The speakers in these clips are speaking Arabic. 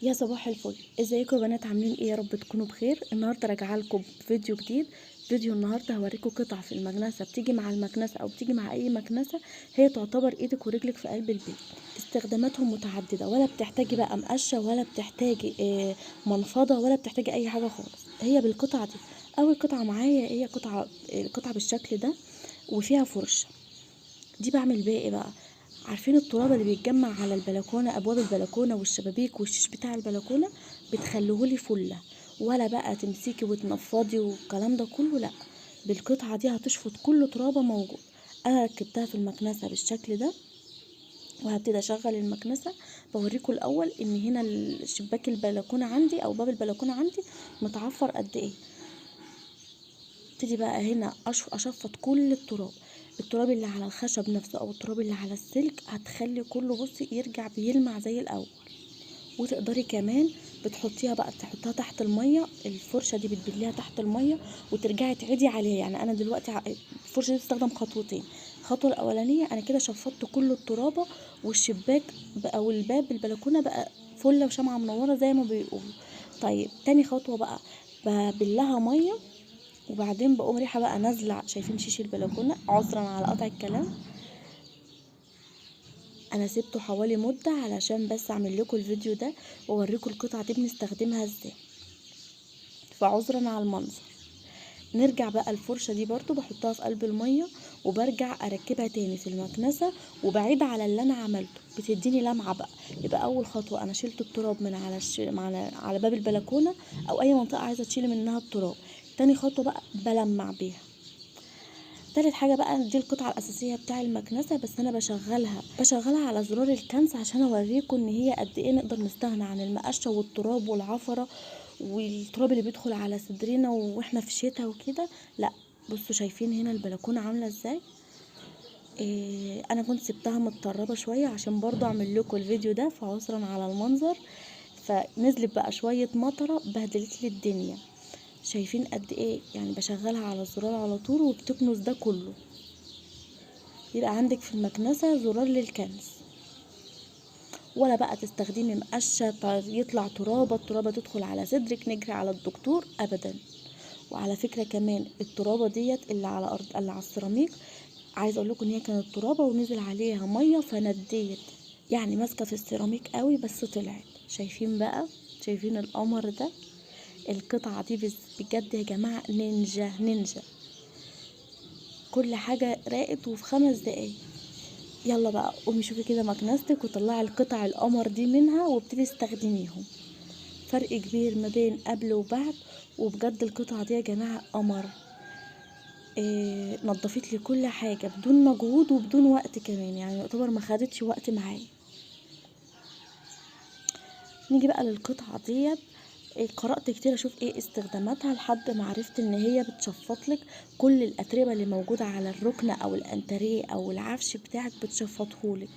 يا صباح الفل، ازيكم يا بنات؟ عاملين ايه؟ يا رب تكونوا بخير. النهارده راجعه لكم بفيديو جديد. فيديو النهارده هوريكم قطع في المكنسه بتيجي مع المكنسه او بتيجي مع اي مكنسه، هي تعتبر ايدك ورجلك في قلب البيت. استخداماتهم متعدده، ولا بتحتاجي بقى مقشه، ولا بتحتاجي منفضه، ولا بتحتاجي اي حاجه خالص. هي بالقطعه دي. اول قطعه معايا هي قطعه بالشكل ده وفيها فرشه. دي بعمل بيها ايه بقى؟ عارفين التراب اللي بيتجمع على البلكونه، ابواب البلكونه والشبابيك والشيش بتاع البلكونه؟ بتخليهولي فله. ولا بقى تمسكي وتنفضي والكلام ده كله، لا. بالقطعه دي هتشفط كل ترابه موجود. انا ركبتها في المكنسه بالشكل ده، وهبتدي اشغل المكنسه. بوريكم الاول ان هنا الشباك البلكونه عندي او باب البلكونه عندي متعفر قد ايه. ابتدي بقى هنا اشفط كل التراب اللي على الخشب نفسه او التراب اللي على السلك، هتخلي كله بصي يرجع بيلمع زي الاول. وتقدري كمان بتحطيها بقى، تحطها تحت الميه. الفرشه دي بتبليها تحت الميه وترجعي تعيدي عليها. يعني انا دلوقتي الفرشه دي بتستخدم خطوتين. الخطوه الاولانيه انا كده شفطت كل الترابه، والشباك او الباب البلكونه بقى فله وشمعه منوره زي ما بيقولوا. طيب تاني خطوه بقى، ببلها ميه، وبعدين بقوم ريحه بقى نازله. شايفين شيش البلكونه؟ عذرا على قطع الكلام، انا سبته حوالي مده علشان بس اعمل لكم الفيديو ده واوريكم القطعه دي بنستخدمها ازاي، فعذرا على المنظر. نرجع بقى الفرشه دي برضو بحطها في قلب الميه، وبرجع اركبها تاني في المكنسه، وبعيد على اللي انا عملته. بتديني لمعه بقى. يبقى اول خطوه انا شلت التراب من على باب البلكونه او اي منطقه عايزه تشيلي منها التراب. تاني خطوه بقى بلمع بيها. تالت حاجة بقى، دي القطعة الأساسية بتاع المكنسة، بس أنا بشغلها على زرار الكنس عشان أوريكم إن هي قد إيه نقدر نستغنى عن المقشة والتراب والعفرة والتراب اللي بيدخل على صدرنا وإحنا في شتاء وكده. لا، بصوا شايفين هنا البلكونة عاملة إزاي؟ أنا كنت سبتها متطربة شوية عشان برضو أعمل لكم الفيديو ده، فعذرا على المنظر. فنزلت بقى شوية مطرة بهدلت لي الدنيا. شايفين قد ايه؟ يعني بشغلها على الزرار على طول وبتكنس ده كله. يبقى عندك في المكنسة زرار للكنس، ولا بقى تستخدمي مقشة يطلع الترابة تدخل على صدرك نجري على الدكتور ابدا. وعلى فكرة كمان الترابة ديت اللي على الارض اللي على السيراميك، عايزه اقول لكم ان هي كانت ترابة ونزل عليها مية فنديت، يعني ماسكة في السيراميك قوي بس طلعت. شايفين بقى؟ شايفين القمر ده؟ القطعة دي بجد يا جماعة نينجا نينجا. كل حاجة راقت وفي 5 دقايق. يلا بقى قومي شوفي كده مكنستك وطلعي القطع القمر دي منها وابتدي استخدميهم. فرق كبير ما بين قبل وبعد. وبجد القطعة دي يا جماعة قمر. نضفت لي كل حاجة بدون مجهود وبدون وقت كمان، يعني يعتبر ما خدتش وقت معايا. نيجي بقى للقطعة ديت. قرأت كتير اشوف ايه استخداماتها لحد ما عرفت ان هي بتشفطلك كل الاتربه اللي موجوده على الركنه او الانتريه او العفش بتاعك، بتشفطهولك.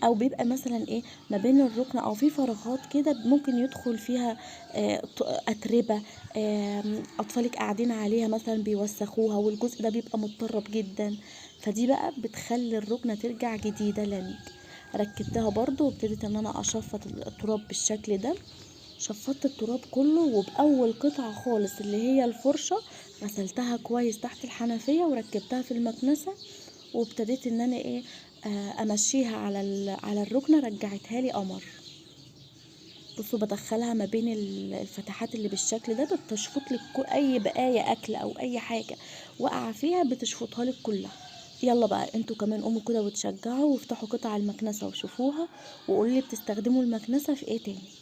او بيبقى مثلا ايه ما بين الركنه او في فراغات كده ممكن يدخل فيها اتربه، اطفالك قاعدين عليها مثلا بيوسخوها والجزء ده بيبقى متطرب جدا. فدي بقى بتخلي الركنه ترجع جديده لنك. ركبتها برضو وابتديت ان انا اشفط التراب بالشكل ده. شفطت التراب كله، وبأول قطعة خالص اللي هي الفرشة غسلتها كويس تحت الحنفية وركبتها في المكنسة. وابتديت ان انا ايه امشيها على الركنة، رجعتها لي قمر. بصوا بدخلها ما بين الفتحات اللي بالشكل ده، بتشفط لك اي بقايا اكل او اي حاجة وقع فيها بتشفطها لك كلها. يلا بقى انتوا كمان قوموا كده وتشجعوا وافتحوا قطع المكنسة وشوفوها، وقولوا لي بتستخدموا المكنسة في ايه تاني.